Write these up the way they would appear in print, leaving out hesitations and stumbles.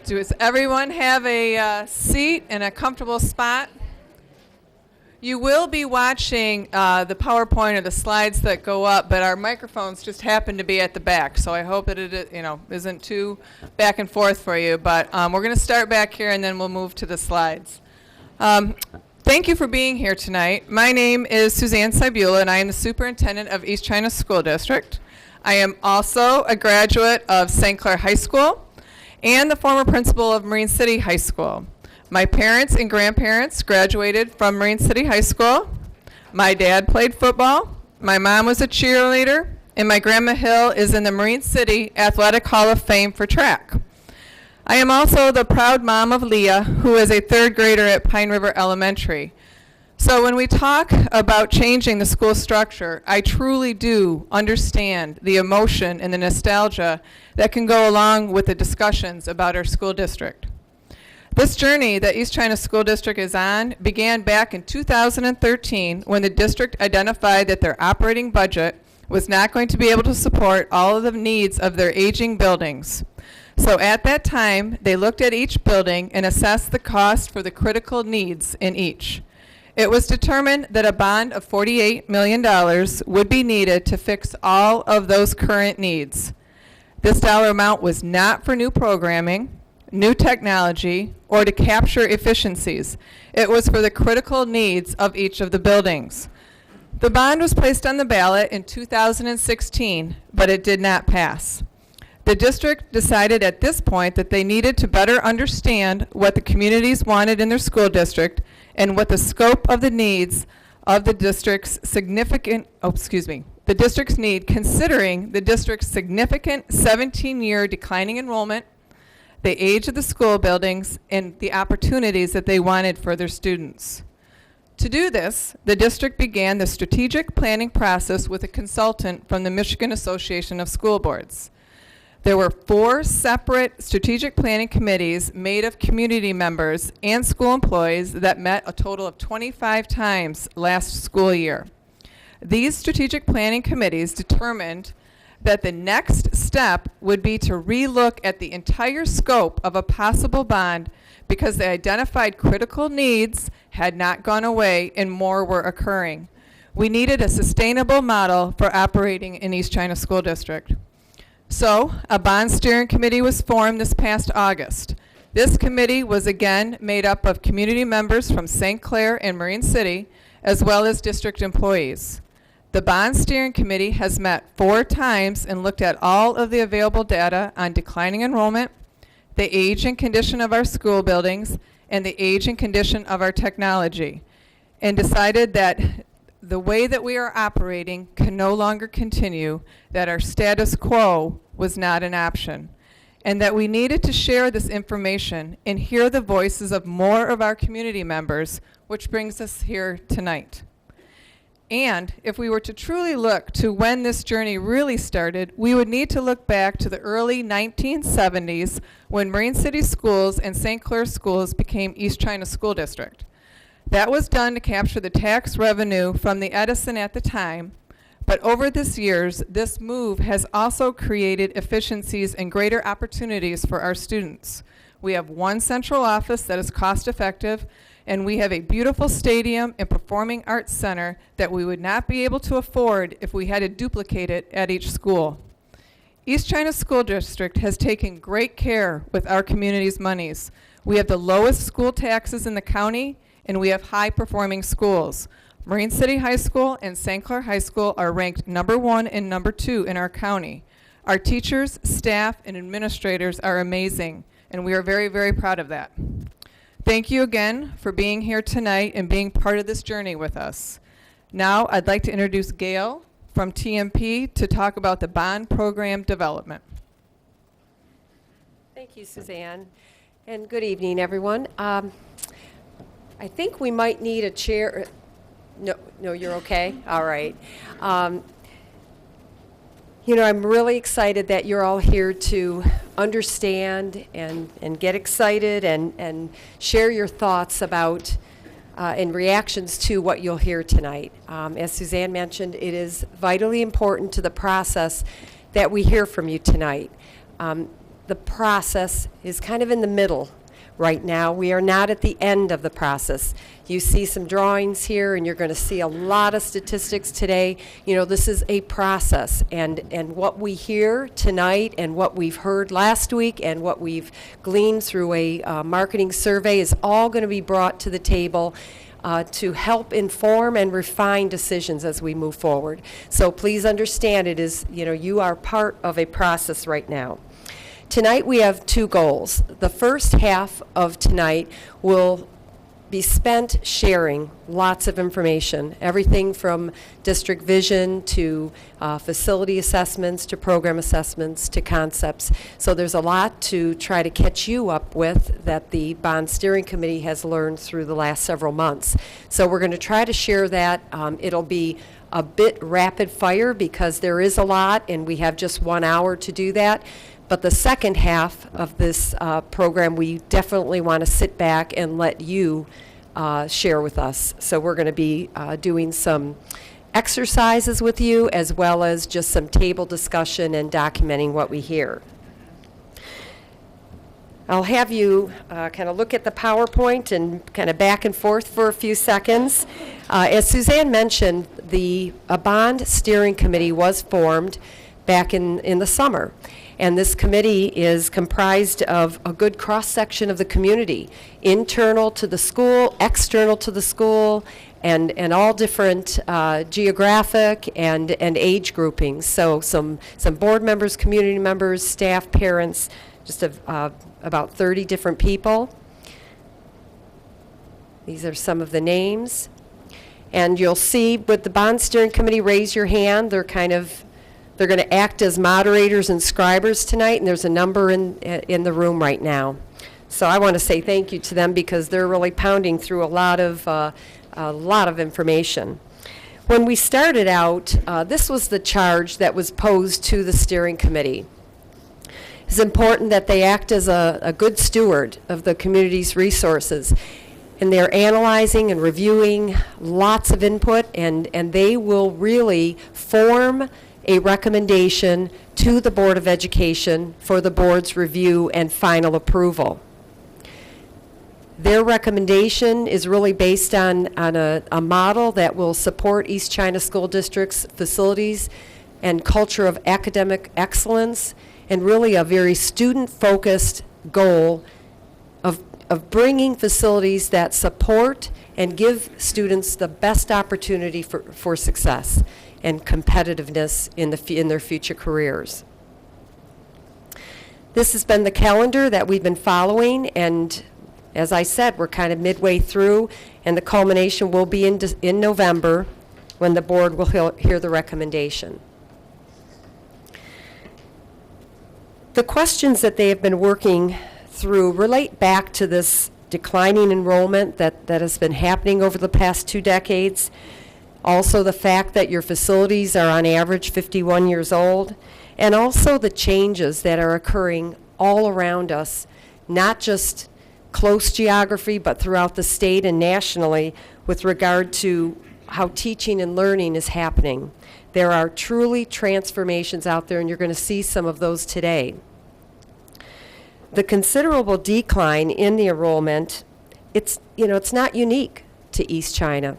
Does everyone have a seat and a comfortable spot? You will be watching the PowerPoint or the slides that go up, but our microphones just happen to be at the back, so I hope that it isn't too back and forth for you. But we're going to start back here, and then we'll move to the slides. Thank you for being here tonight. My name is Suzanne Cybula, and I am the superintendent of East China School District. I am also a graduate of St. Clair High School and the former principal of Marine City High School. My parents and grandparents graduated from Marine City High School. My dad played football. My mom was a cheerleader, and my grandma Hill is in the Marine City Athletic Hall of Fame for track. I am also the proud mom of Leah, who is a third grader at Pine River Elementary. So when we talk about changing the school structure, I truly do understand the emotion and the nostalgia that can go along with the discussions about our school district. This journey that East China School District is on began back in 2013 when the district identified that their operating budget was not going to be able to support all of the needs of their aging buildings. So at that time, they looked at each building and assessed the cost for the critical needs in each. It was determined that a bond of $48 million would be needed to fix all of those current needs. This dollar amount was not for new programming, new technology, or to capture efficiencies. It was for the critical needs of each of the buildings. The bond was placed on the ballot in 2016, but it did not pass. The district decided at this point that they needed to better understand what the communities wanted in their school district and what the scope of the needs of the district's the district's need, considering the district's significant 17-year declining enrollment, the age of the school buildings, and the opportunities that they wanted for their students. To do this, the district began the strategic planning process with a consultant from the Michigan Association of School Boards. There were 4 separate strategic planning committees made of community members and school employees that met a total of 25 times last school year. These strategic planning committees determined that the next step would be to relook at the entire scope of a possible bond because the identified critical needs had not gone away and more were occurring. We needed a sustainable model for operating in East China School District. So, a bond steering committee was formed this past August. This committee was again made up of community members from St. Clair and Marine City, as well as district employees. The bond steering committee has met 4 times and looked at all of the available data on declining enrollment, the age and condition of our school buildings, and the age and condition of our technology, and decided that the way that we are operating can no longer continue, that our status quo was not an option, and that we needed to share this information and hear the voices of more of our community members, which brings us here tonight. And if we were to truly look to when this journey really started, we would need to look back to the early 1970s when Marine City Schools and St. Clair Schools became East China School District. That was done to capture the tax revenue from the Edison at the time, but over this years, this move has also created efficiencies and greater opportunities for our students. We have one central office that is cost effective, and we have a beautiful stadium and performing arts center that we would not be able to afford if we had to duplicate it at each school. East China School District has taken great care with our community's monies. We have the lowest school taxes in the county, and we have high-performing schools. Marine City High School and St. Clair High School are ranked number 1 and number 2 in our county. Our teachers, staff, and administrators are amazing, and we are very, very proud of that. Thank you again for being here tonight and being part of this journey with us. Now, I'd like to introduce Gail from TMP to talk about the bond program development. Thank you, Suzanne, and good evening, everyone. I think we might need a chair. No, you're okay? All right. I'm really excited that you're all here to understand and get excited and share your thoughts about and reactions to what you'll hear tonight. As Suzanne mentioned, it is vitally important to the process that we hear from you tonight. the process is kind of in the middle right now. We are not at the end of the process. You see some drawings here, and you're going to see a lot of statistics today. You know, this is a process, and what we hear tonight and what we've heard last week and what we've gleaned through a marketing survey is all going to be brought to the table to help inform and refine decisions as we move forward. So please understand, it is, you know, you are part of a process right now. Tonight we have two goals. The first half of tonight will be spent sharing lots of information, everything from district vision to facility assessments to program assessments to concepts. So there's a lot to try to catch you up with that the Bond Steering Committee has learned through the last several months. So we're going to try to share that. It'll be a bit rapid fire because there is a lot and we have just 1 hour to do that. But the second half of this program, we definitely want to sit back and let you share with us. So we're going to be doing some exercises with you as well as just some table discussion and documenting what we hear. I'll have you kind of look at the PowerPoint and kind of back and forth for a few seconds. As Suzanne mentioned, the Bond Steering Committee was formed back in the summer. And this committee is comprised of a good cross-section of the community, internal to the school, external to the school, and all different geographic and age groupings. So some board members, community members, staff, parents, just about 30 different people. These are some of the names. And you'll see with the Bond Steering Committee, raise your hand. They're going to act as moderators and scribers tonight, and there's a number in the room right now. So I want to say thank you to them because they're really pounding through a lot of information. When we started out, this was the charge that was posed to the steering committee. It's important that they act as a good steward of the community's resources. And they're analyzing and reviewing lots of input, and they will really form a recommendation to the Board of Education for the board's review and final approval. Their recommendation is really based on a model that will support East China School District's facilities and culture of academic excellence, and really a very student-focused goal of bringing facilities that support and give students the best opportunity for success and competitiveness in their future careers. This has been the calendar that we've been following, and as I said, we're kind of midway through, and the culmination will be in November when the board will hear the recommendation. The questions that they have been working through relate back to this declining enrollment that has been happening over the past 2 decades. Also the fact that your facilities are on average 51 years old, and also the changes that are occurring all around us, not just close geography, but throughout the state and nationally with regard to how teaching and learning is happening. There are truly transformations out there, and you're going to see some of those today. The considerable decline in the enrollment, it's not unique to East China.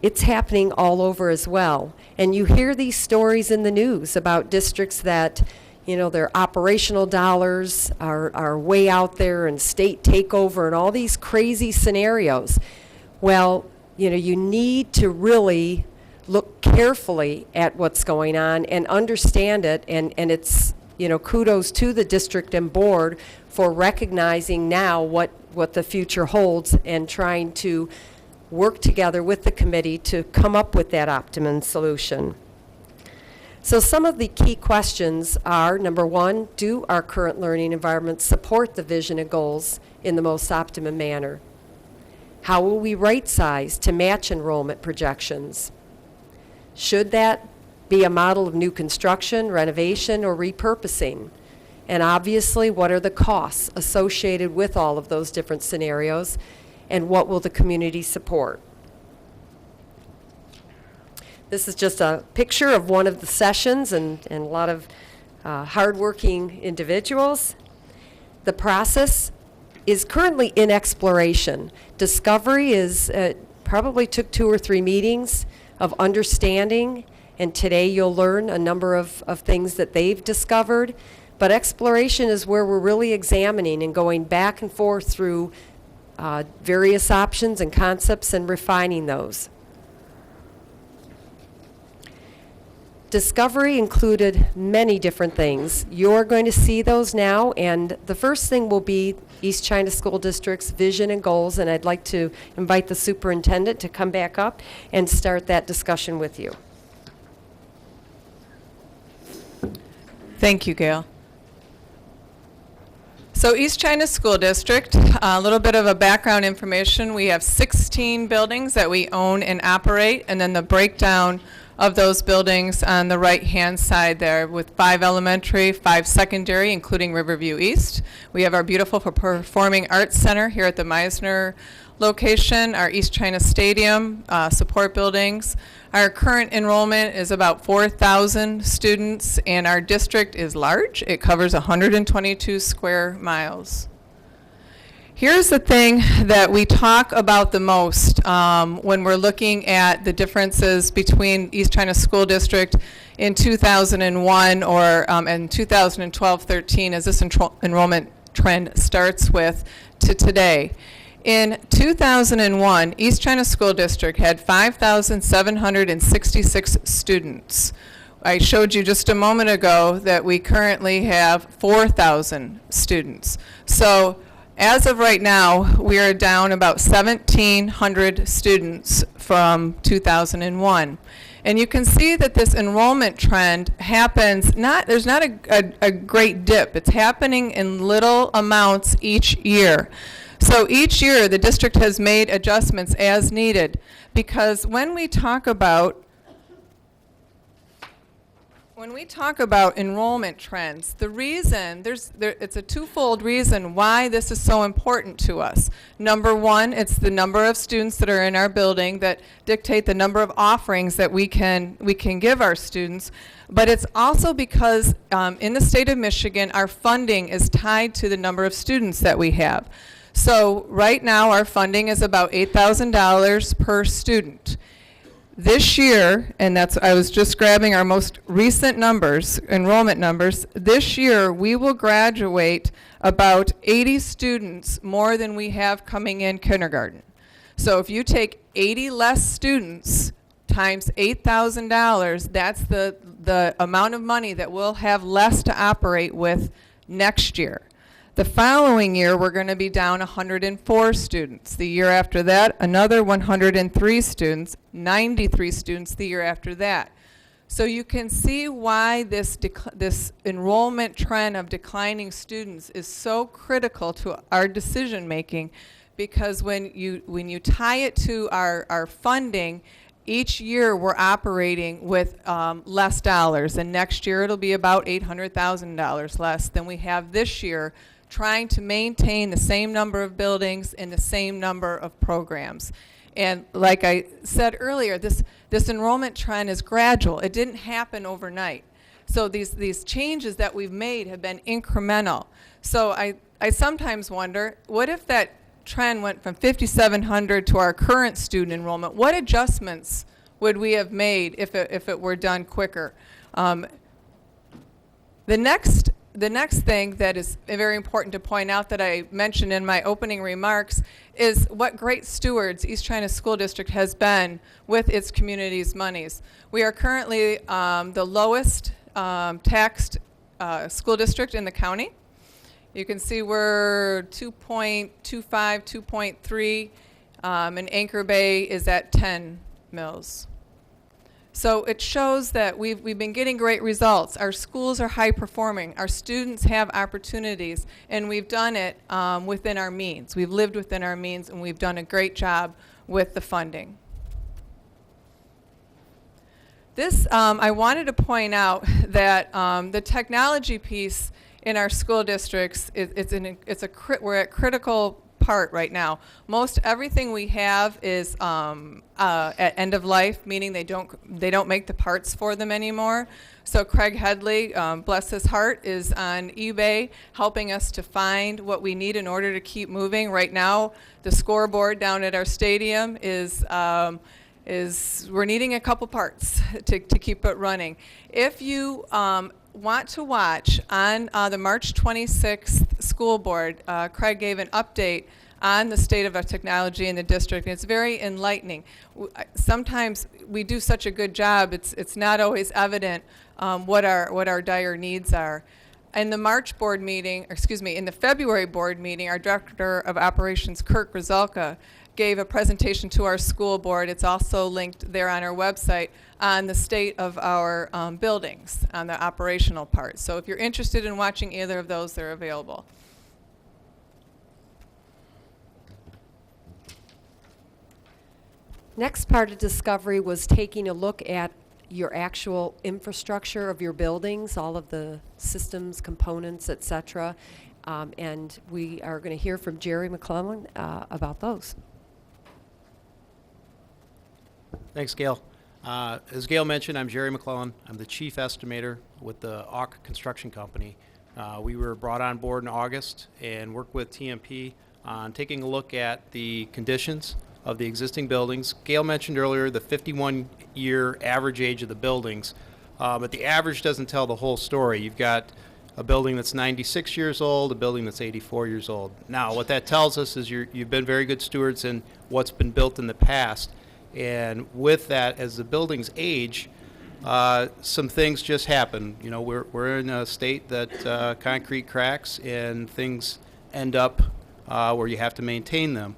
It's happening all over as well. And you hear these stories in the news about districts that, their operational dollars are way out there and state takeover and all these crazy scenarios. Well, you need to really look carefully at what's going on and understand it, and it's, kudos to the district and board for recognizing now what the future holds and trying to work together with the committee to come up with that optimum solution. So some of the key questions are, number one, do our current learning environments support the vision and goals in the most optimum manner? How will we right size to match enrollment projections? Should that be a model of new construction, renovation, or repurposing? And obviously, what are the costs associated with all of those different scenarios? And what will the community support? This is just a picture of one of the sessions, and a lot of hardworking individuals. The process is currently in exploration. Discovery is probably took 2 or 3 meetings of understanding, and today you'll learn a number of things that they've discovered. But exploration is where we're really examining and going back and forth through various options and concepts and refining those. Discovery included many different things. You're going to see those now, and the first thing will be East China School District's vision and goals, and I'd like to invite the superintendent to come back up and start that discussion with you. Thank you, Gail. So East China School District, a little bit of a background information. We have 16 buildings that we own and operate, and then the breakdown of those buildings on the right-hand side there, with 5 elementary, 5 secondary, including Riverview East. We have our beautiful Performing Arts Center here at the Meisner location, our East China Stadium, support buildings. Our current enrollment is about 4,000 students, and our district is large. It covers 122 square miles. Here's the thing that we talk about the most when we're looking at the differences between East China School District in 2001 or in 2012-13, as this enrollment trend starts with, to today. In 2001, East China School District had 5,766 students. I showed you just a moment ago that we currently have 4,000 students. So as of right now, we are down about 1,700 students from 2001. And you can see that this enrollment trend happens, there's not a great dip. It's happening in little amounts each year. So each year, the district has made adjustments as needed, because when we talk about enrollment trends, the reason, it's a twofold reason why this is so important to us. Number one, it's the number of students that are in our building that dictate the number of offerings that we can give our students. But it's also because in the state of Michigan, our funding is tied to the number of students that we have. So right now, our funding is about $8,000 per student. This year, and I was just grabbing our most recent numbers, enrollment numbers, this year we will graduate about 80 students more than we have coming in kindergarten. So if you take 80 less students times $8,000, that's the amount of money that we'll have less to operate with next year. The following year, we're going to be down 104 students. The year after that, another 103 students, 93 students the year after that. So you can see why this enrollment trend of declining students is so critical to our decision making, because when you tie it to our funding, each year we're operating with less dollars, and next year it'll be about $800,000 less than we have this year, trying to maintain the same number of buildings and the same number of programs. And like I said earlier, this enrollment trend is gradual. It didn't happen overnight. So these changes that we've made have been incremental. So I sometimes wonder, what if that trend went from 5,700 to our current student enrollment? What adjustments would we have made if it were done quicker? The next thing that is very important to point out that I mentioned in my opening remarks is what great stewards East China School District has been with its community's monies. We are currently the lowest taxed school district in the county. You can see we're 2.25, 2.3, and Anchor Bay is at 10 mils. So it shows that we've been getting great results. Our schools are high performing. Our students have opportunities, and we've done it within our means. We've lived within our means, and we've done a great job with the funding. This, I wanted to point out that the technology piece in our school districts, we're at critical apart right now. Most everything we have is at end of life, meaning they don't make the parts for them anymore. So Craig Headley, bless his heart, is on eBay helping us to find what we need in order to keep moving. Right now, the scoreboard down at our stadium is we're needing a couple parts to keep it running. If you want to watch on the March 26th school board, Craig gave an update on the state of our technology in the district, and it's very enlightening. Sometimes we do such a good job, it's not always evident what our dire needs are. In the March board meeting, in the February board meeting, our Director of Operations, Kirk Grzelka, gave a presentation to our school board. It's also linked there on our website on the state of our buildings, on the operational part. So if you're interested in watching either of those, they're available. Next part of Discovery was taking a look at your actual infrastructure of your buildings, all of the systems, components, etc. And we are going to hear from Jerry McClellan about those. Thanks, Gail. As Gail mentioned, I'm Jerry McClellan. I'm the chief estimator with the AUK Construction Company. We were brought on board in August and worked with TMP on taking a look at the conditions of the existing buildings. Gail mentioned earlier the 51-year average age of the buildings, but the average doesn't tell the whole story. You've got a building that's 96 years old, a building that's 84 years old. Now, what that tells us is you've been very good stewards in what's been built in the past. And with that, as the buildings age, some things just happen. You know, we're in a state that concrete cracks and things end up where you have to maintain them.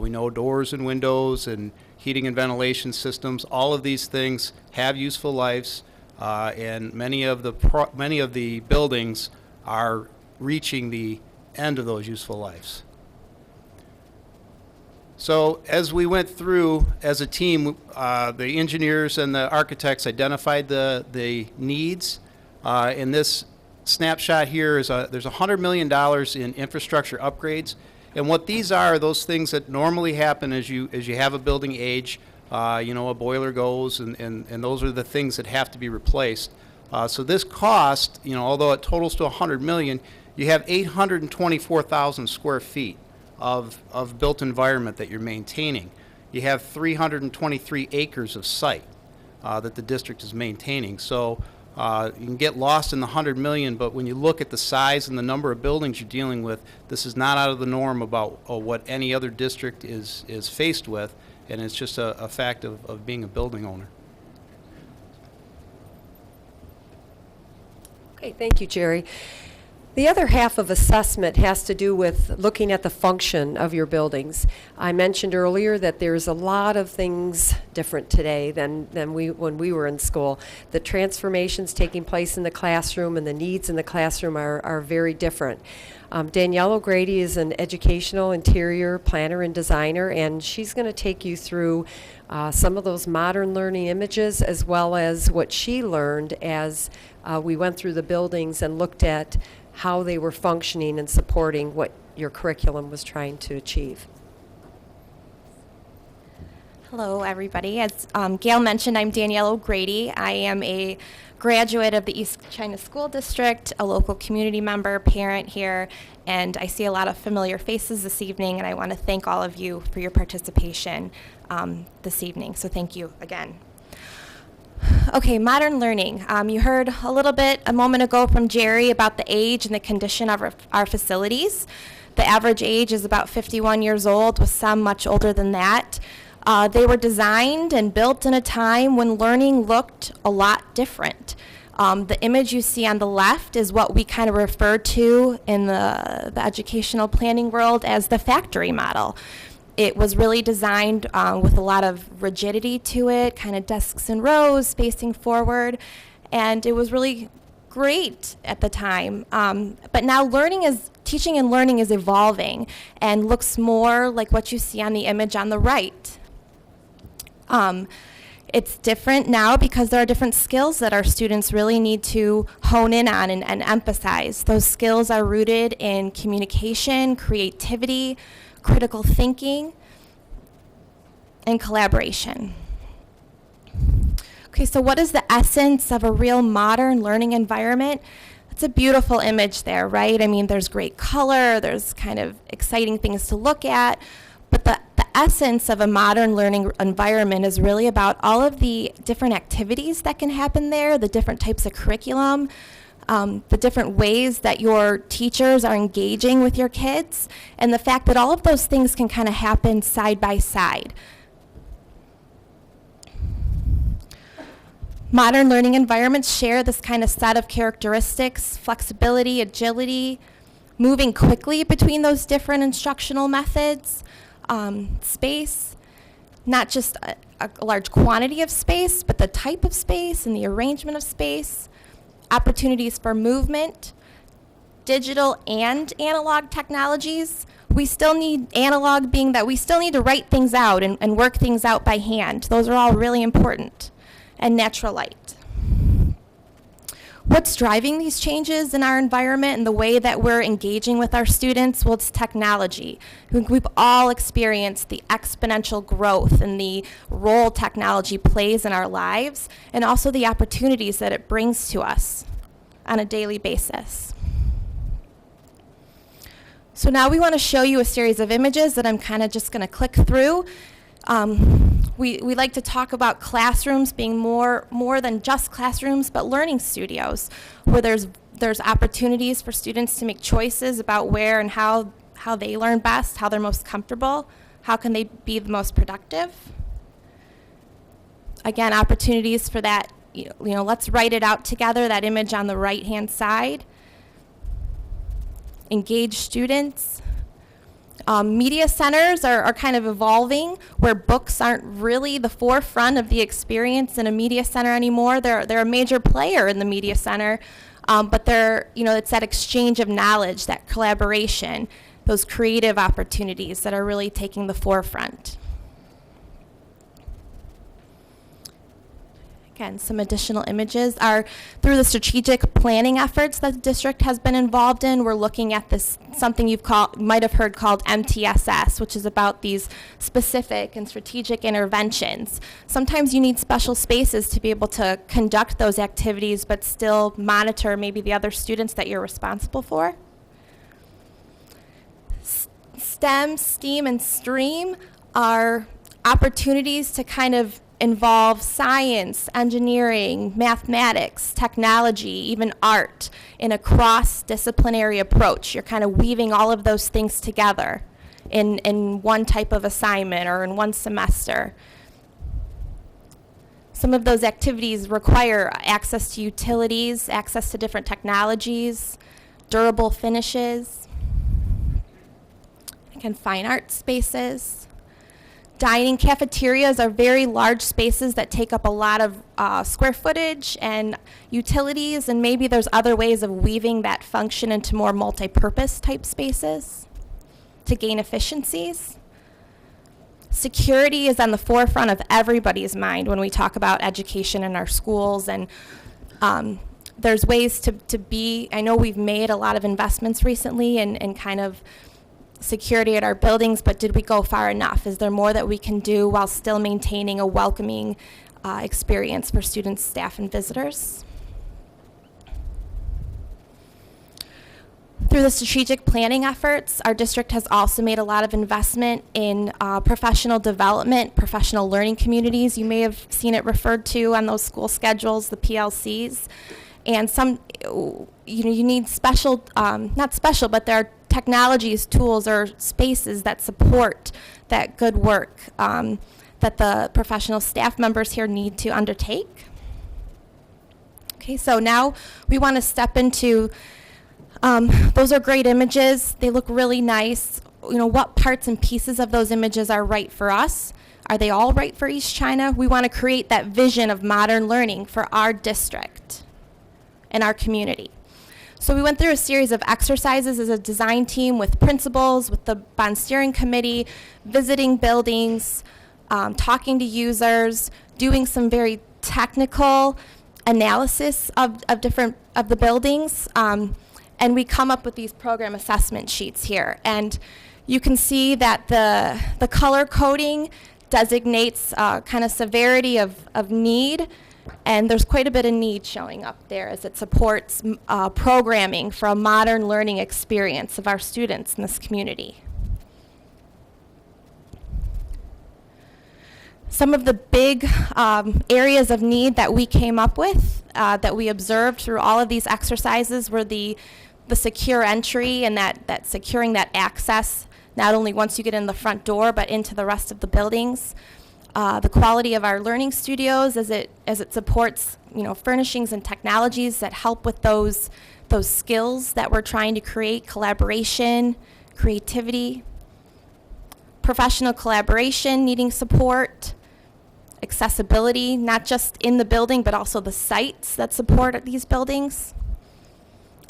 We know doors and windows and heating and ventilation systems, all of these things have useful lives, and many of the buildings are reaching the end of those useful lives. So as we went through as a team, the engineers and the architects identified the needs. In this snapshot here is there's $100 million in infrastructure upgrades. And what these are those things that normally happen as you have a building age. You know, a boiler goes, and those are the things that have to be replaced. So this cost, you know, although it totals to $100 million, you have 824,000 square feet of built environment that you're maintaining. You have 323 acres of site that the district is maintaining. So you can get lost in the 100 million, but when you look at the size and the number of buildings you're dealing with, this is not out of the norm about what any other district is faced with, and it's just a fact of being a building owner. Okay, thank you, Jerry. The other half of assessment has to do with looking at the function of your buildings. I mentioned earlier that there's a lot of things different today than when we were in school. The transformations taking place in the classroom and the needs in the classroom are very different. Danielle O'Grady is an educational interior planner and designer, and she's going to take you through some of those modern learning images as well as what she learned as we went through the buildings and looked at how they were functioning and supporting what your curriculum was trying to achieve. Hello, everybody. As Gail mentioned, I'm Danielle O'Grady. I am a graduate of the East China School District, a local community member, parent here, and I see a lot of familiar faces this evening, and I want to thank all of you for your participation this evening. So thank you again. Okay, modern learning. You heard a little bit a moment ago from Jerry about the age and the condition of our facilities. The average age is about 51 years old, with some much older than that. They were designed and built in a time when learning looked a lot different. The image you see on the left is what we kind of refer to in the educational planning world as the factory model. It was really designed with a lot of rigidity to it, kind of desks in rows, spacing forward, and it was really great at the time. But now teaching and learning is evolving and looks more like what you see on the image on the right. It's different now because there are different skills that our students really need to hone in on and emphasize. Those skills are rooted in communication, creativity, critical thinking, and collaboration. Okay, so what is the essence of a real modern learning environment? It's a beautiful image there, right? I mean, there's great color, there's kind of exciting things to look at, but the essence of a modern learning environment is really about all of the different activities that can happen there, the different types of curriculum, the different ways that your teachers are engaging with your kids, and the fact that all of those things can kind of happen side by side. Modern learning environments share this kind of set of characteristics: flexibility, agility, moving quickly between those different instructional methods, space, not just a large quantity of space, but the type of space and the arrangement of space, opportunities for movement, digital and analog technologies. We still need analog, being that we still need to write things out and work things out by hand. Those are all really important. And natural light. What's driving these changes in our environment and the way that we're engaging with our students? Well, it's technology. We've all experienced the exponential growth and the role technology plays in our lives, and also the opportunities that it brings to us on a daily basis. So now we want to show you a series of images that I'm kind of just going to click through. We like to talk about classrooms being more than just classrooms, but learning studios, where there's opportunities for students to make choices about where and how they learn best, how they're most comfortable, how can they be the most productive. Again, opportunities for that, let's write it out together, that image on the right-hand side. Engage students. Media centers are kind of evolving, where books aren't really the forefront of the experience in a media center anymore. They're a major player in the media center, but it's that exchange of knowledge, that collaboration, those creative opportunities that are really taking the forefront. Again, some additional images are through the strategic planning efforts that the district has been involved in. We're looking at this, something you might have heard called MTSS, which is about these specific and strategic interventions. Sometimes you need special spaces to be able to conduct those activities, but still monitor maybe the other students that you're responsible for. STEM, STEAM, and STREAM are opportunities to kind of involve science, engineering, mathematics, technology, even art in a cross-disciplinary approach. You're kind of weaving all of those things together in one type of assignment or in one semester. Some of those activities require access to utilities, access to different technologies, durable finishes, again, fine art spaces. Dining cafeterias are very large spaces that take up a lot of square footage and utilities, and maybe there's other ways of weaving that function into more multi-purpose type spaces to gain efficiencies. Security is on the forefront of everybody's mind when we talk about education in our schools, and there's ways to be, I know we've made a lot of investments recently in kind of security at our buildings, but did we go far enough? Is there more that we can do while still maintaining a welcoming experience for students, staff, and visitors? Through the strategic planning efforts, our district has also made a lot of investment in professional development, professional learning communities. You may have seen it referred to on those school schedules, the PLCs. And some, you need special, not special, but there are technologies, tools, or spaces that support that good work that the professional staff members here need to undertake. Okay, so now we want to step into, those are great images. They look really nice. What parts and pieces of those images are right for us? Are they all right for East China? We want to create that vision of modern learning for our district and our community. So we went through a series of exercises as a design team with principals, with the bond steering committee, visiting buildings, talking to users, doing some very technical analysis of the buildings, and we come up with these program assessment sheets here. And You can see that the color coding designates kind of severity of need, and there's quite a bit of need showing up there as it supports programming for a modern learning experience of our students in this community. Some of the big areas of need that we came up with, that we observed through all of these exercises, were the secure entry and that securing that access, not only once you get in the front door, but into the rest of the buildings. The quality of our learning studios as it supports, furnishings and technologies that help with those skills that we're trying to create: collaboration, creativity, professional collaboration needing support, accessibility, not just in the building, but also the sites that support these buildings,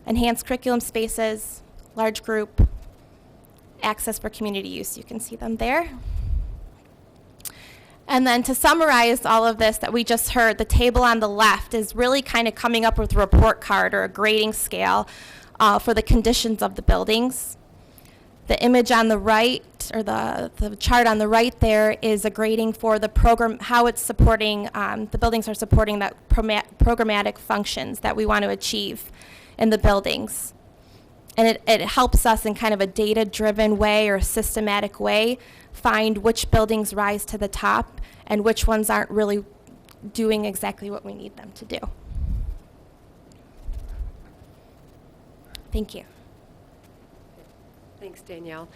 enhanced curriculum spaces, large group, access for community use. You can see them there. And then to summarize all of this that we just heard, the table on the left is really kind of coming up with a report card or a grading scale for the conditions of the buildings. The image on the right, or the chart on the right there, is a grading for the program, how it's supporting, the buildings are supporting that programmatic functions that we want to achieve in the buildings. And it helps us in kind of a data-driven way or a systematic way find which buildings rise to the top and which ones aren't really doing exactly what we need them to do. Thank you. Thanks, Danielle.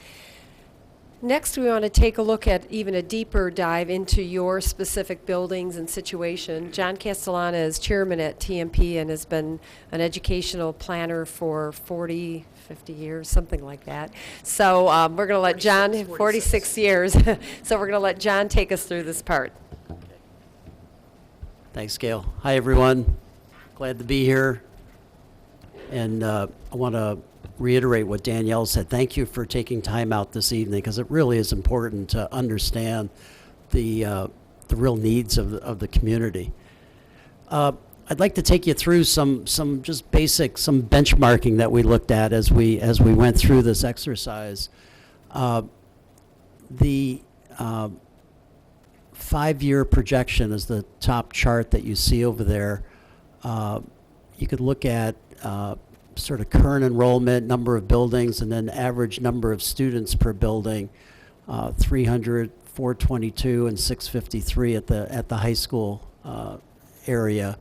Next, we want to take a look at even a deeper dive into your specific buildings and situation. John Castellana is chairman at TMP and has been an educational planner for 40, 50 years, something like that. So we're going to let John, 46 years. So we're going to let John take us through this part. Thanks, Gail. Hi, everyone. Glad to be here. And I want to reiterate what Danielle said. Thank you for taking time out this evening, because it really is important to understand the real needs of the community. I'd like to take you through some just basic, some benchmarking that we looked at as we went through this exercise. The 5-year projection is the top chart that you see over there. You could look at sort of current enrollment, number of buildings, and then average number of students per building, 300, 422, and 653 at the high school area.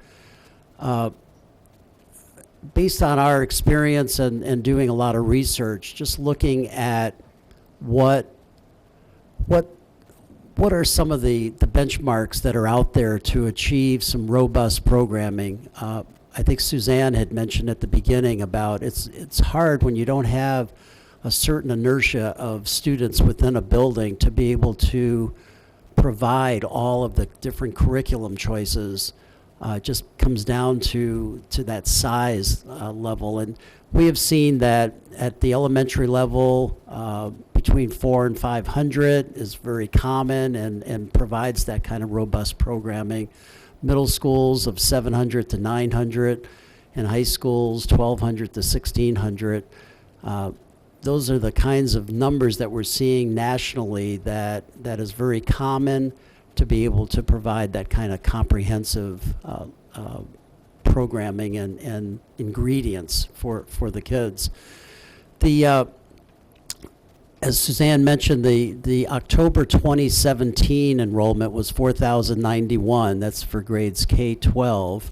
Based on our experience and doing a lot of research, just looking at what are some of the benchmarks that are out there to achieve some robust programming. I think Suzanne had mentioned at the beginning about it's hard when you don't have a certain inertia of students within a building to be able to provide all of the different curriculum choices. It just comes down to that size level. And we have seen that at the elementary level, between 400 and 500 is very common and provides that kind of robust programming. Middle schools of 700 to 900, and high schools 1,200 to 1,600. Those are the kinds of numbers that we're seeing nationally that is very common to be able to provide that kind of comprehensive programming and ingredients for the kids. As Suzanne mentioned, the October 2017 enrollment was 4,091. That's for grades K-12,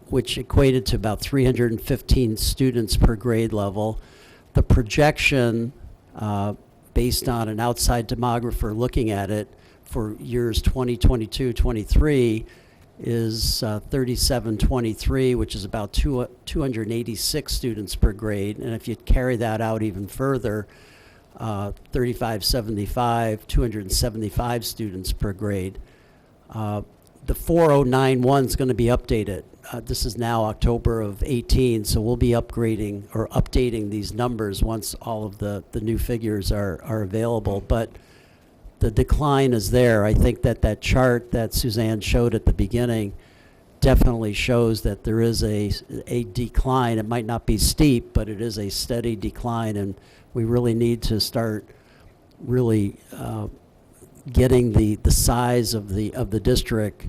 which equated to about 315 students per grade level. The projection, based on an outside demographer looking at it for years 2022-23, is 3723, which is about 286 students per grade. And if you carry that out even further, 3575, 275 students per grade. The 4091 is going to be updated. This is now October of 18, so we'll be upgrading or updating these numbers once all of the new figures are available. But the decline is there. I think that chart that Suzanne showed at the beginning definitely shows that there is a decline. It might not be steep, but it is a steady decline, and we really need to start really getting the size of the district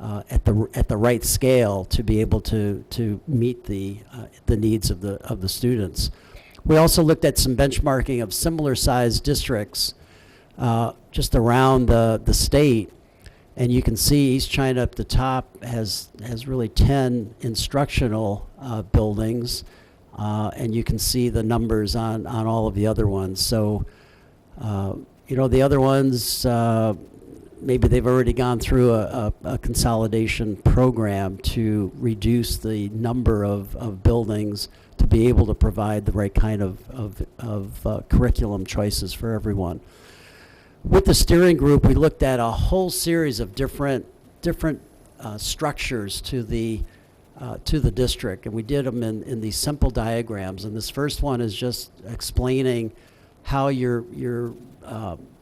at the right scale to be able to meet the needs of the students. We also looked at some benchmarking of similar sized districts just around the state, and you can see East China up the top has really 10 instructional buildings, and you can see the numbers on all of the other ones. So the other ones, maybe they've already gone through a consolidation program to reduce the number of buildings to be able to provide the right kind of curriculum choices for everyone. With the steering group, we looked at a whole series of different structures to the district, and we did them in these simple diagrams. And this first one is just explaining how your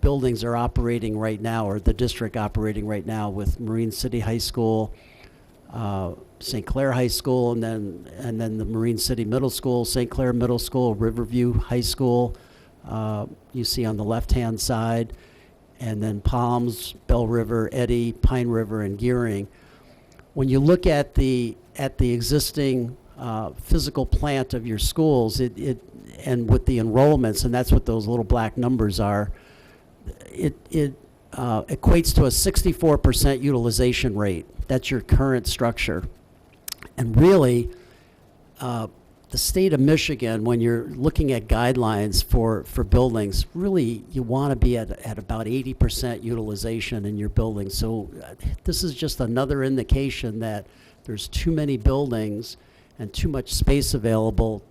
buildings are operating right now, or the district operating right now, with Marine City High School, St. Clair High School, and then the Marine City Middle School, St. Clair Middle School, Riverview High School, you see on the left-hand side, and then Palms, Bell River, Eddy, Pine River, and Gearing. When you look at the existing physical plant of your schools, and with the enrollments, and that's what those little black numbers are, it equates to a 64% utilization rate. That's your current structure. And really, the state of Michigan, when you're looking at guidelines for buildings, really you want to be at about 80% utilization in your building. So this is just another indication that there's too many buildings and too much space available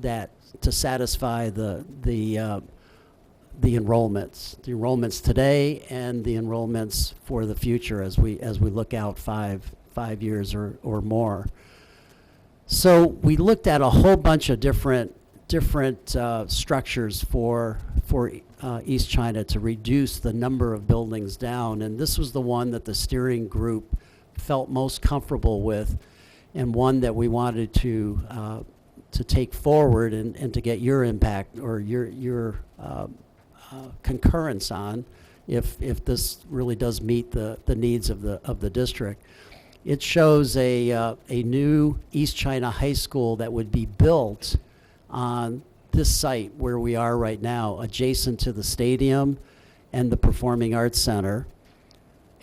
to satisfy the enrollments today and the enrollments for the future as we look out five years or more. So we looked at a whole bunch of different structures for East China to reduce the number of buildings down, and this was the one that the steering group felt most comfortable with, and one that we wanted to take forward and to get your impact or your concurrence on, if this really does meet the needs of the district. It shows a new East China High School that would be built on this site where we are right now, adjacent to the stadium and the Performing Arts Center.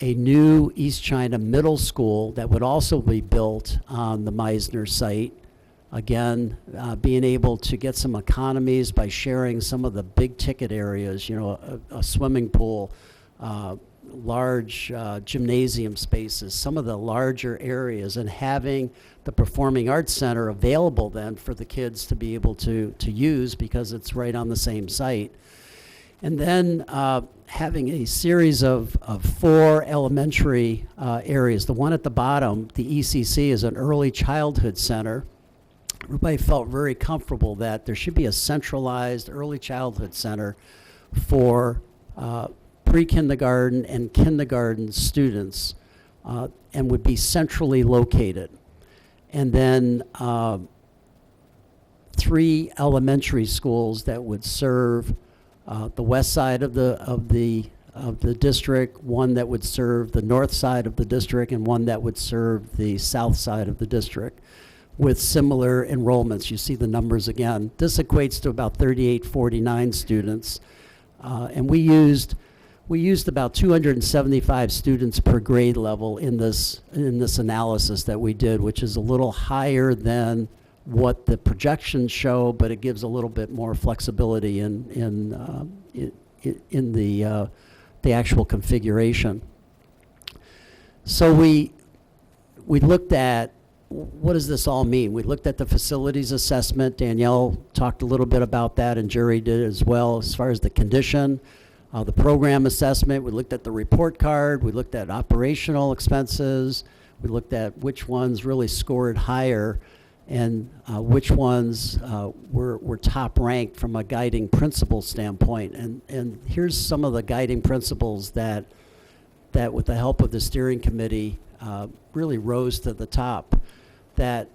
A new East China Middle School that would also be built on the Meisner site. Again, being able to get some economies by sharing some of the big ticket areas, a swimming pool, large gymnasium spaces, some of the larger areas, and having the Performing Arts Center available then for the kids to be able to use because it's right on the same site. And then having a series of 4 elementary areas. The one at the bottom, the ECC, is an early childhood center. Everybody felt very comfortable that there should be a centralized early childhood center for pre-kindergarten and kindergarten students, and would be centrally located. And then 3 elementary schools that would serve the west side of the district, one that would serve the north side of the district, and one that would serve the south side of the district, with similar enrollments. You see the numbers again. This equates to about 3849 students, and we used about 275 students per grade level in this analysis that we did, which is a little higher than what the projections show, but it gives a little bit more flexibility in the actual configuration. So we looked at, what does this all mean? We looked at the facilities assessment. Danielle talked a little bit about that, and Jerry did as well, as far as the condition. The program assessment, we looked at the report card, we looked at operational expenses, we looked at which ones really scored higher, and which ones were top ranked from a guiding principle standpoint. And here's some of the guiding principles that that with the help of the steering committee really rose to the top, that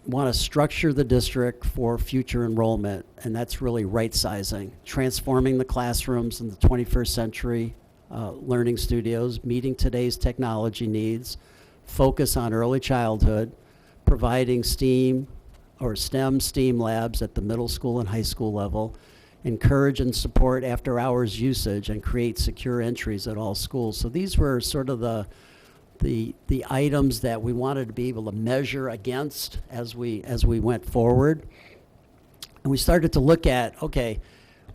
want to structure the district for future enrollment, and that's really right-sizing, transforming the classrooms in the 21st century learning studios, meeting today's technology needs, focus on early childhood, providing STEAM or STEM labs at the middle school and high school level, encourage and support after-hours usage, and create secure entries at all schools. So these were sort of the items that we wanted to be able to measure against as we went forward. And we started to look at, okay,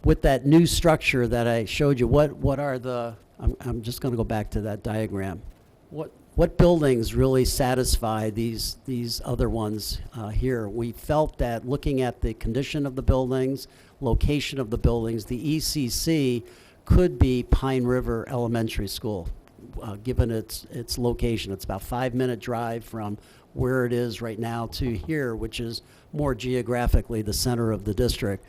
with that new structure that I showed you, what are the, I'm just going to go back to that diagram. What buildings really satisfy these other ones here? We felt that looking at the condition of the buildings, location of the buildings, the ECC could be Pine River Elementary School, given its location. It's about a 5-minute drive from where it is right now to here, which is more geographically the center of the district.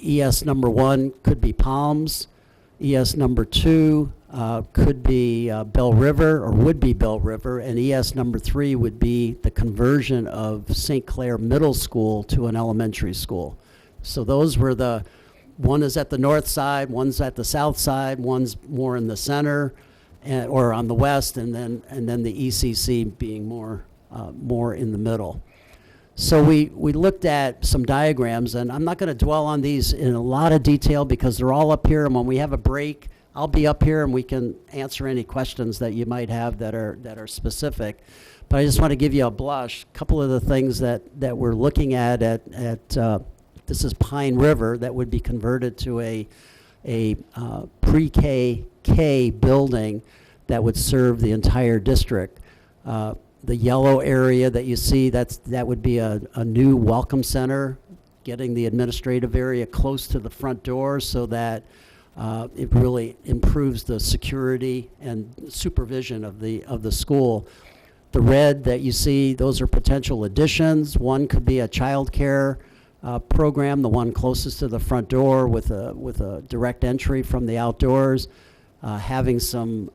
ES number 1 could be Palms. ES number 2 could be Bell River, or would be Bell River, and ES number 3 would be the conversion of St. Clair Middle School to an elementary school. So those were one is at the north side, one's at the south side, one's more in the center, or on the west, and then the ECC being more in the middle. So we looked at some diagrams, and I'm not going to dwell on these in a lot of detail because they're all up here, and when we have a break, I'll be up here and we can answer any questions that you might have that are specific. But I just want to give you a blush. A couple of the things that we're looking at this is Pine River, that would be converted to a pre-K building that would serve the entire district. The yellow area that you see, that would be a new welcome center, getting the administrative area close to the front door so that it really improves the security and supervision of the school. The red that you see, those are potential additions. One could be a child care program, the one closest to the front door with a direct entry from the outdoors, having some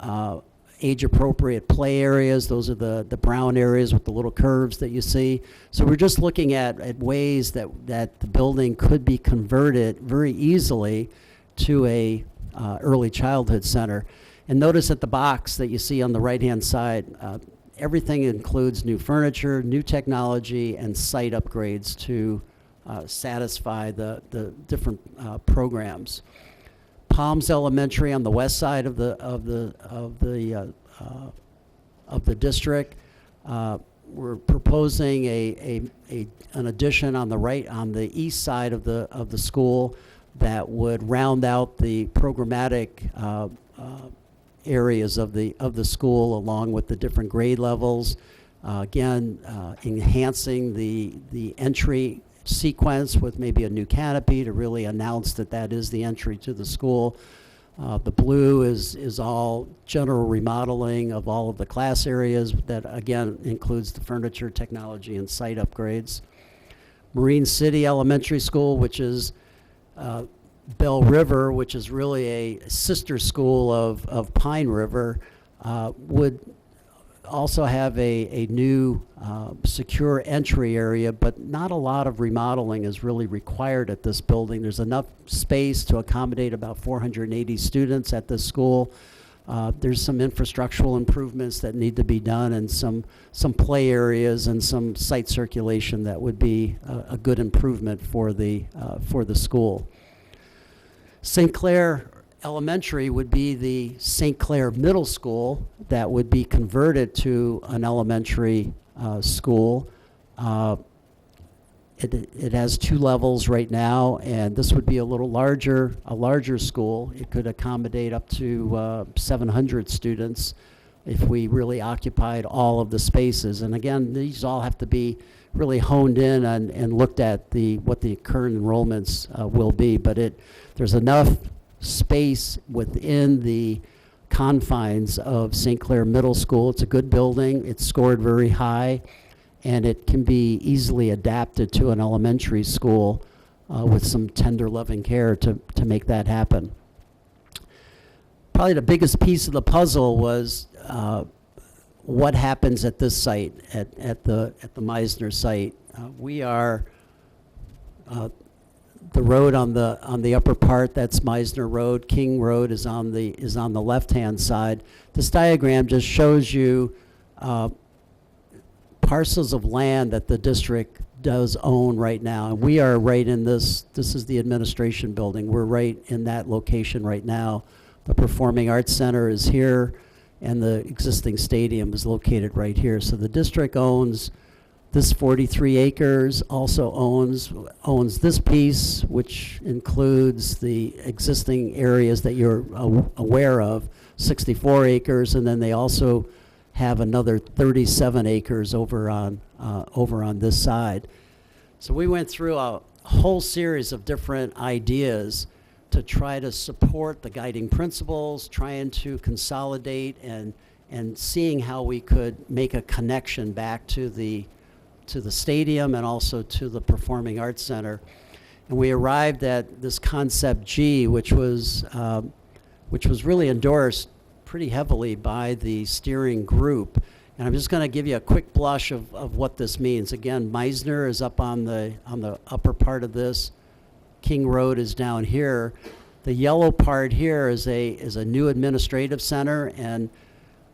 age-appropriate play areas. Those are the brown areas with the little curves that you see. So we're just looking at ways that the building could be converted very easily to a early childhood center. And notice at the box that you see on the right-hand side, everything includes new furniture, new technology, and site upgrades to satisfy the different programs. Palms Elementary on the west side of the district. We're proposing an addition on the east side of the school that would round out the programmatic areas of the school along with the different grade levels. Again, enhancing the entry sequence with maybe a new canopy to really announce that is the entry to the school. The blue is all general remodeling of all of the class areas that again includes the furniture, technology, and site upgrades. Marine City Elementary School, which is Bell River, which is really a sister school of Pine River, would also have a new secure entry area, but not a lot of remodeling is really required at this building. There's enough space to accommodate about 480 students at this school. There's some infrastructural improvements that need to be done, and some play areas and some site circulation that would be a good improvement for the school. St. Clair Elementary would be the St. Clair Middle School that would be converted to an elementary school. It has 2 levels right now, and this would be a larger school. It could accommodate up to 700 students if we really occupied all of the spaces. And again, these all have to be really honed in and looked at what the current enrollments will be. But there's enough space within the confines of St. Clair Middle School. It's a good building. It's scored very high, and it can be easily adapted to an elementary school with some tender loving care to make that happen. probably the biggest piece of the puzzle was what happens at this site, at the Meisner site. We are the road on the upper part, that's Meisner Road. King Road is on the left-hand side. This diagram just shows you parcels of land that the district does own right now. And we are right in this is the administration building. We're right in that location right now. The Performing Arts Center is here, and the existing stadium is located right here. So the district owns this 43 acres, also owns this piece, which includes the existing areas that you're aware of, 64 acres, and then they also have another 37 acres over on this side. So we went through a whole series of different ideas to try to support the guiding principles, trying to consolidate and seeing how we could make a connection back to the stadium and also to the Performing Arts Center. And we arrived at this concept G, which was really endorsed pretty heavily by the steering group. And I'm just going to give you a quick blush of what this means. Again, Meisner is up on the upper part of this. King Road is down here. The yellow part here is a new administrative center, and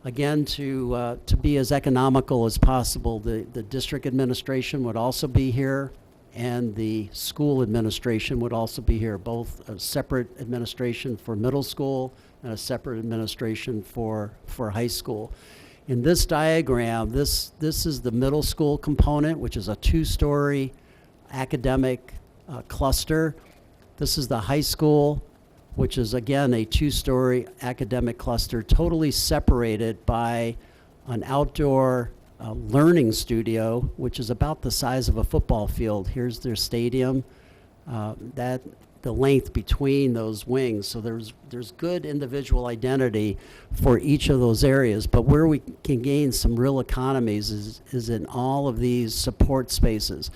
again, to be as economical as possible, the district administration would also be here, and the school administration would also be here, both a separate administration for middle school and a separate administration for high school. In this diagram, this is the middle school component, which is a 2-story academic cluster. This is the high school, which is again a 2-story academic cluster, totally separated by an outdoor learning studio, which is about the size of a football field. Here's their stadium, the length between those wings. So there's good individual identity for each of those areas. But where we can gain some real economies is in all of these support spaces.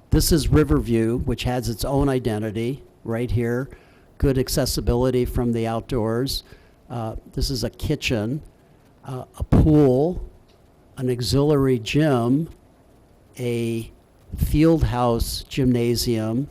This is Riverview, which has its own identity right here. Good accessibility from the outdoors. This is a kitchen, a pool, an auxiliary gym, a field house gymnasium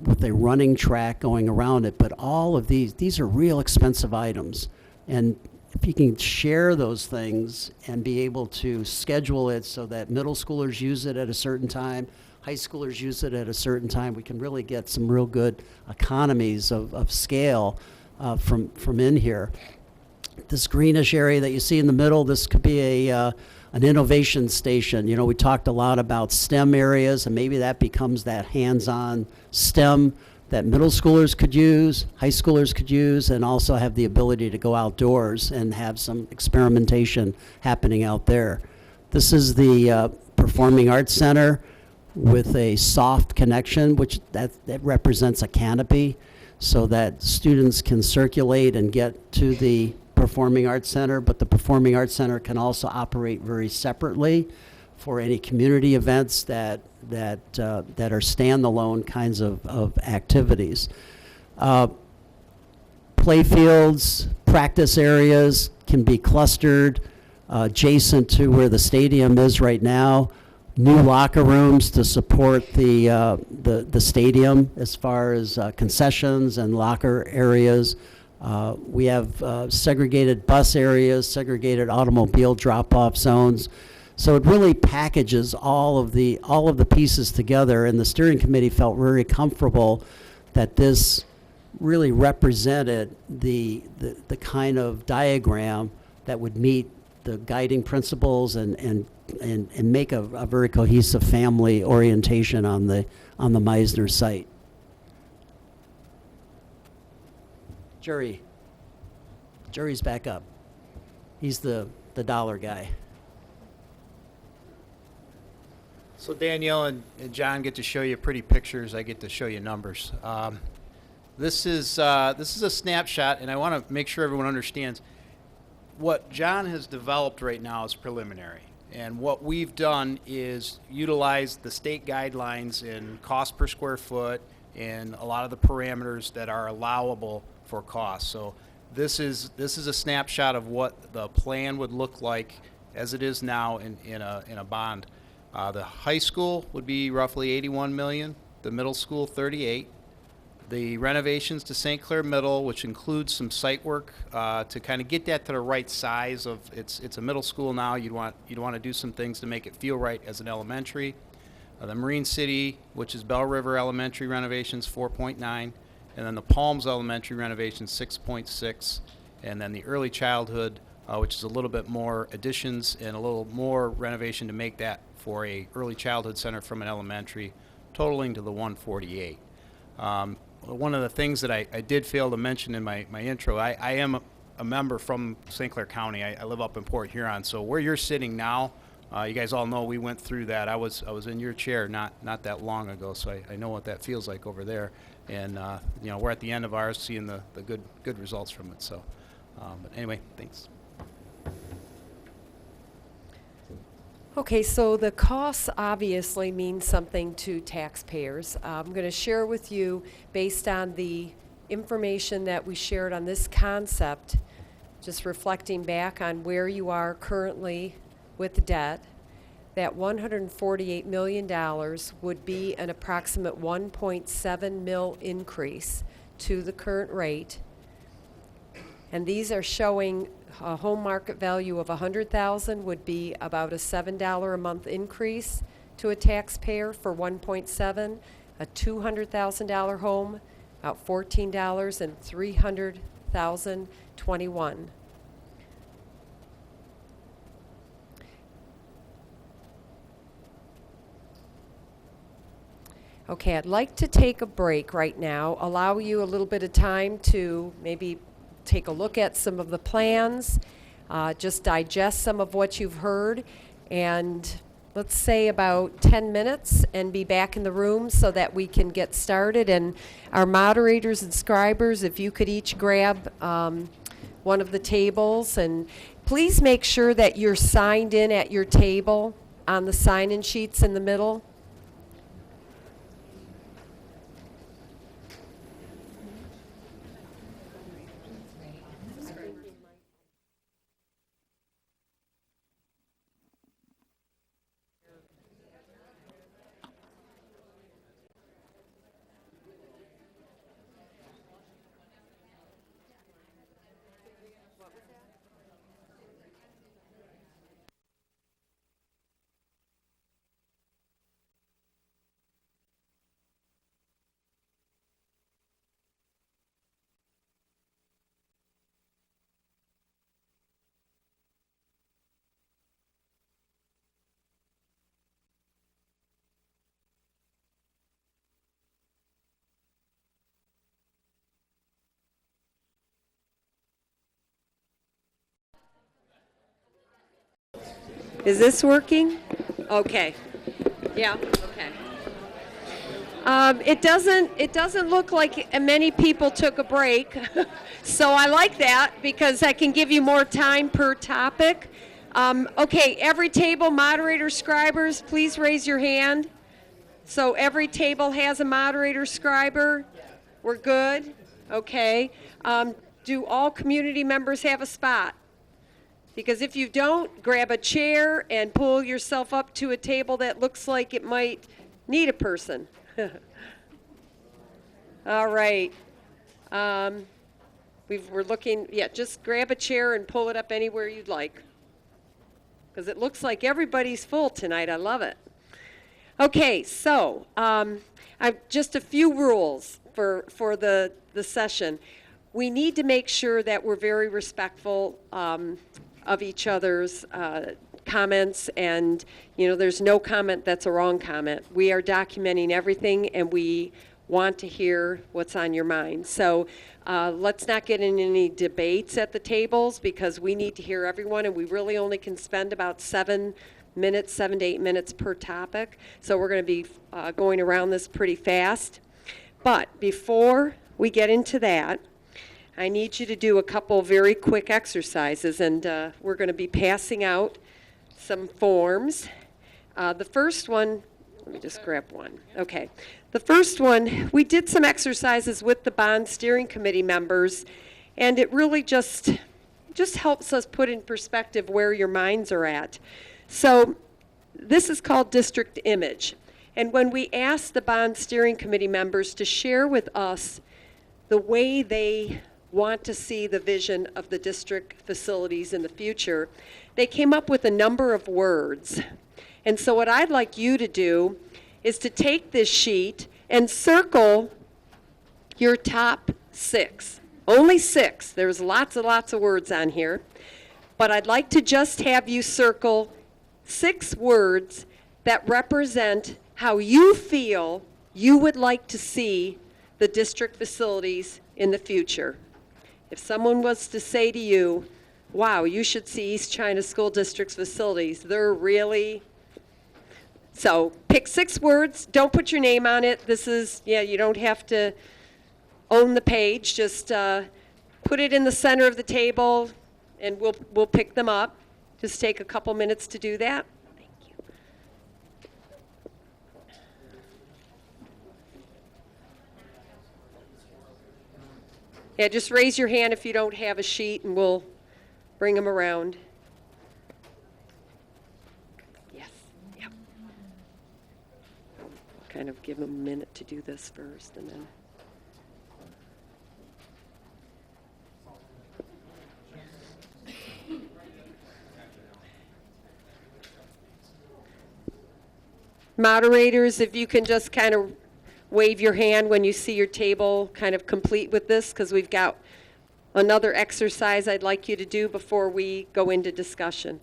with a running track going around it. But all of these are real expensive items. And if you can share those things and be able to schedule it so that middle schoolers use it at a certain time, high schoolers use it at a certain time, we can really get some real good economies of scale from in here. This greenish area that you see in the middle, this could be an innovation station. You know, we talked a lot about STEM areas, and maybe that becomes that hands-on STEM that middle schoolers could use, high schoolers could use, and also have the ability to go outdoors and have some experimentation happening out there. This is the Performing Arts Center with a soft connection, which that represents a canopy, so that students can circulate and get to the Performing Arts Center, but the Performing Arts Center can also operate very separately for any community events that are standalone kinds of activities. Playfields, practice areas can be clustered adjacent to where the stadium is right now. New locker rooms to support the stadium as far as concessions and locker areas. We have segregated bus areas, segregated automobile drop-off zones. So it really packages all of the pieces together, and the steering committee felt very comfortable that this really represented the kind of diagram that would meet the guiding principles and make a very cohesive family orientation on the Meisner site. Jerry's back up. He's the dollar guy. So Danielle and John get to show you pretty pictures. I get to show you numbers. This is a snapshot, and I want to make sure everyone understands what John has developed right now is preliminary. And what we've done is utilize the state guidelines in cost per square foot and a lot of the parameters that are allowable for cost. So this is a snapshot of what the plan would look like as it is now in a bond. The high school would be roughly 81 million, the middle school 38. The renovations to St. Clair Middle, which includes some site work to kind of get that to the right size of it's a middle school now. You'd want to do some things to make it feel right as an elementary. The Marine City, which is Bell River Elementary renovations, 4.9, and then the Palms Elementary renovations, 6.6, and then the early childhood, which is a little bit more additions and a little more renovation to make that for a early childhood center from an elementary, totaling to the 148. One of the things that I did fail to mention in my intro, I am a member from St. Clair County. I live up in Port Huron, so where you're sitting now, you guys all know we went through that. I was in your chair not that long ago, so I know what that feels like over there. And we're at the end of ours, seeing the good results from it. So, but anyway, thanks. Okay, so the costs obviously mean something to taxpayers. I'm going to share with you, based on the information that we shared on this concept, just reflecting back on where you are currently with the debt, that $148 million would be an approximate 1.7 mil increase to the current rate. And these are showing a home market value of $100,000 would be about a $7 a month increase to a taxpayer for 1.7. A $200,000 home, about $14, and $300,000, 21. Okay, I'd like to take a break right now, allow you a little bit of time to maybe take a look at some of the plans, just digest some of what you've heard, and let's say about 10 minutes and be back in the room so that we can get started. And our moderators and scribers, if you could each grab one of the tables, and please make sure that you're signed in at your table on the sign-in sheets in the middle. Is this working? Okay. Yeah. Okay. It doesn't look like many people took a break, so I like that because I can give you more time per topic. Okay, every table, moderator, scribers, please raise your hand. So every table has a moderator, scriber. We're good. Okay. Do all community members have a spot? Because if you don't, grab a chair and pull yourself up to a table that looks like it might need a person. All right. We're looking, just grab a chair and pull it up anywhere you'd like. Because it looks like everybody's full tonight. I love it. Okay, so I've just a few rules for the session. We need to make sure that we're very respectful of each other's comments, and there's no comment that's a wrong comment. We are documenting everything, and we want to hear what's on your mind. So let's not get in any debates at the tables, because we need to hear everyone, and we really only can spend about 7 to 8 minutes per topic. So we're going to be going around this pretty fast. But before we get into that, I need you to do a couple very quick exercises, and we're going to be passing out some forms. The first one, let me just grab one. Okay. The first one, we did some exercises with the bond steering committee members, And it really just helps us put in perspective where your minds are at. So this is called district image. And when we asked the bond steering committee members to share with us the way they want to see the vision of the district facilities in the future, they came up with a number of words. And so what I'd like you to do is to take this sheet and circle your top 6. Only 6. There's lots and lots of words on here. But I'd like to just have you circle 6 words that represent how you feel you would like to see the district facilities in the future. If someone was to say to you, wow, you should see East China School District's facilities, they're really... So pick 6 words. Don't put your name on it. This is, you don't have to own the page. Just put it in the center of the table, and we'll pick them up. Just take a couple minutes to do that. Thank you. Yeah, just raise your hand if you don't have a sheet, and we'll bring them around. Yes. Yep. Kind of give them a minute to do this first, and then. Moderators, if you can just kind of wave your hand when you see your table kind of complete with this, because we've got another exercise I'd like you to do before we go into discussion.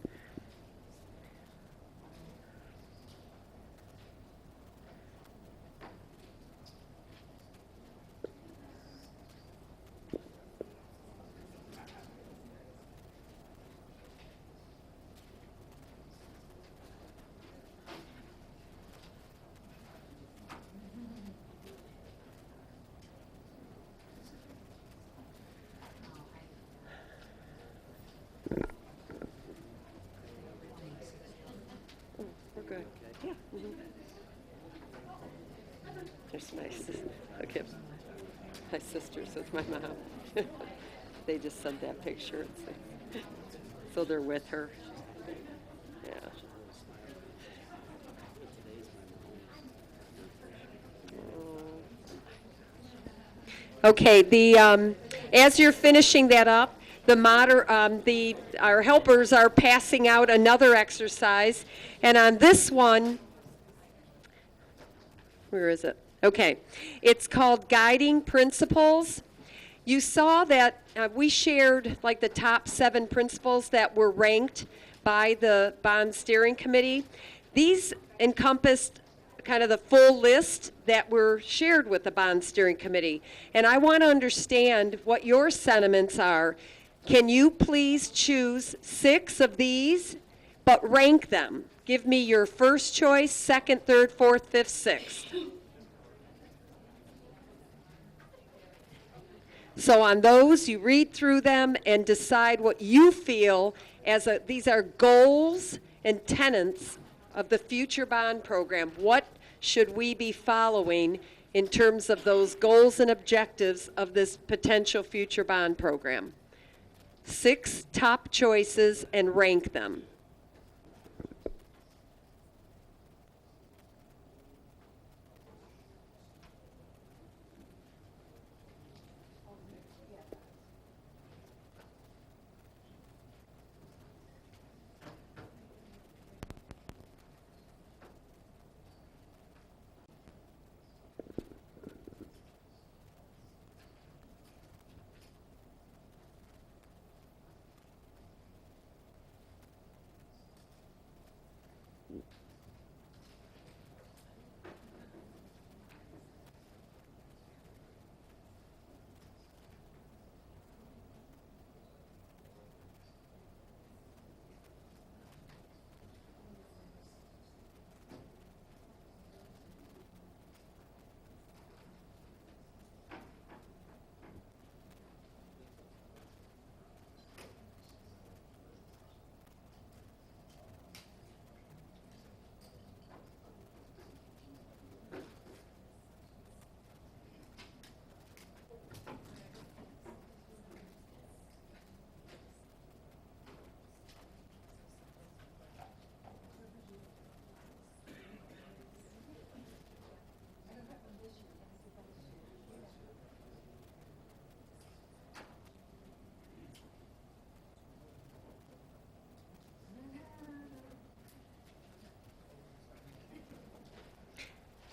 Good. Yeah. Mm-hmm. There's my sister. Okay. My sisters with my mom. They just sent that picture. So they're with her. Yeah. Okay. As you're finishing that up, our helpers are passing out another exercise, and on this one, where is it? Okay, it's called Guiding Principles. You saw that we shared like the top 7 principles that were ranked by the Bond Steering Committee. These encompassed kind of the full list that were shared with the Bond Steering Committee, and I want to understand what your sentiments are. Can you please choose 6 of these, but rank them? Give me your first choice, second, third, fourth, fifth, sixth. So on those, you read through them and decide what you feel these are goals and tenets of the future bond program. What should we be following in terms of those goals and objectives of this potential future bond program? 6 top choices and rank them.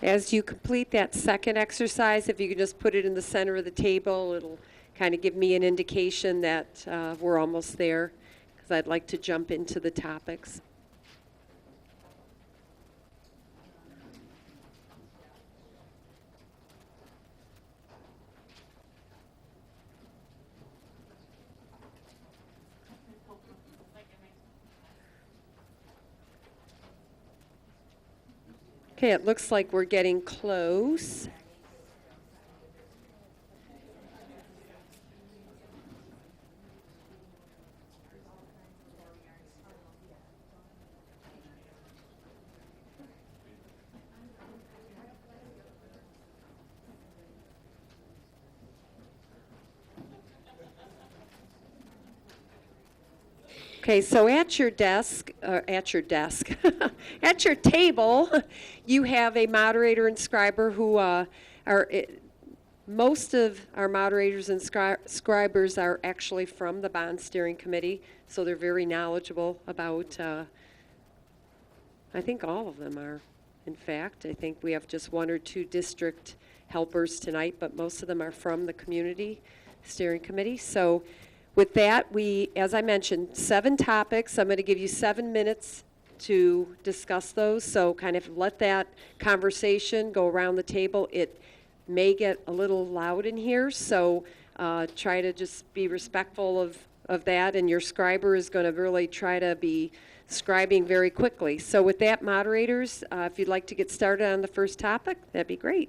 As you complete that second exercise, if you can just put it in the center of the table, it'll kind of give me an indication that we're almost there, because I'd like to jump into the topics. Okay, it looks like we're getting close. Okay, so at your desk, at your table, you have a moderator and scriber who most of our moderators and scribers are actually from the Bond Steering Committee, so they're very knowledgeable about, I think all of them are, in fact. I think we have just one or two district helpers tonight, but most of them are from the Community Steering Committee. So with that, as I mentioned, 7 topics. I'm going to give you 7 minutes to discuss those. So kind of let that conversation go around the table. It may get a little loud in here, so try to just be respectful of that. And your scriber is going to really try to be scribing very quickly. So with that, moderators, if you'd like to get started on the first topic, that'd be great.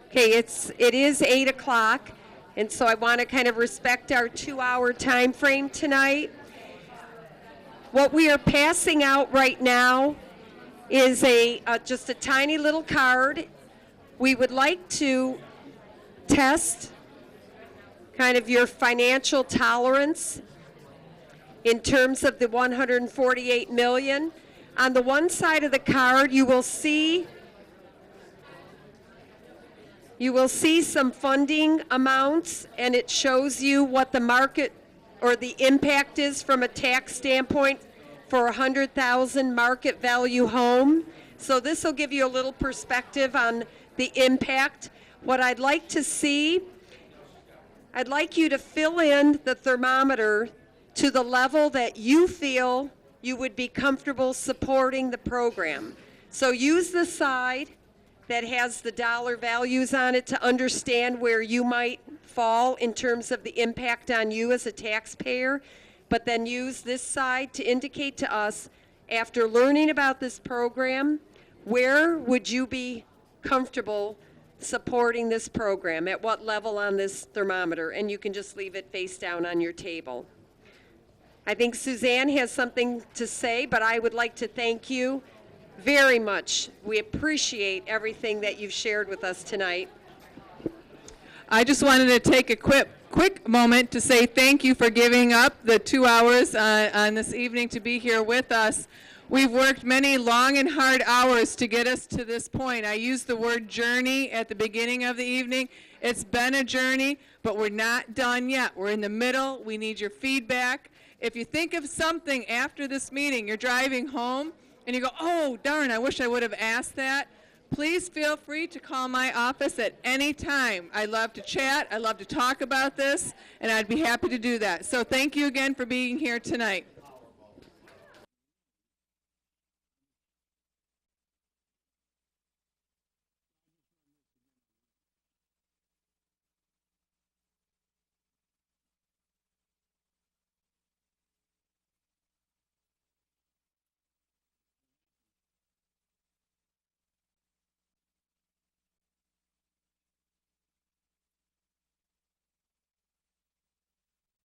Okay, it is 8 o'clock, and so I want to kind of respect our 2-hour time frame tonight. What we are passing out right now is just a tiny little card. We would like to test kind of your financial tolerance in terms of the $148 million. On the one side of the card, you will see some funding amounts, and it shows you what the market or the impact is from a tax standpoint for a $100,000 market value home. So this will give you a little perspective on the impact. What I'd like to see, I'd like you to fill in the thermometer to the level that you feel you would be comfortable supporting the program. So use the side that has the dollar values on it to understand where you might fall in terms of the impact on you as a taxpayer, but then use this side to indicate to us, after learning about this program, where would you be comfortable supporting this program, at what level on this thermometer, and you can just leave it face down on your table. I think Suzanne has something to say, but I would like to thank you very much. We appreciate everything that you've shared with us tonight. I just wanted to take a quick moment to say thank you for giving up the 2 hours on this evening to be here with us. We've worked many long and hard hours to get us to this point. I used the word journey at the beginning of the evening. It's been a journey, but we're not done yet. We're in the middle. We need your feedback. If you think of something after this meeting, you're driving home, and you go, oh, darn, I wish I would have asked that, please feel free to call my office at any time. I love to chat. I love to talk about this, and I'd be happy to do that. So thank you again for being here tonight.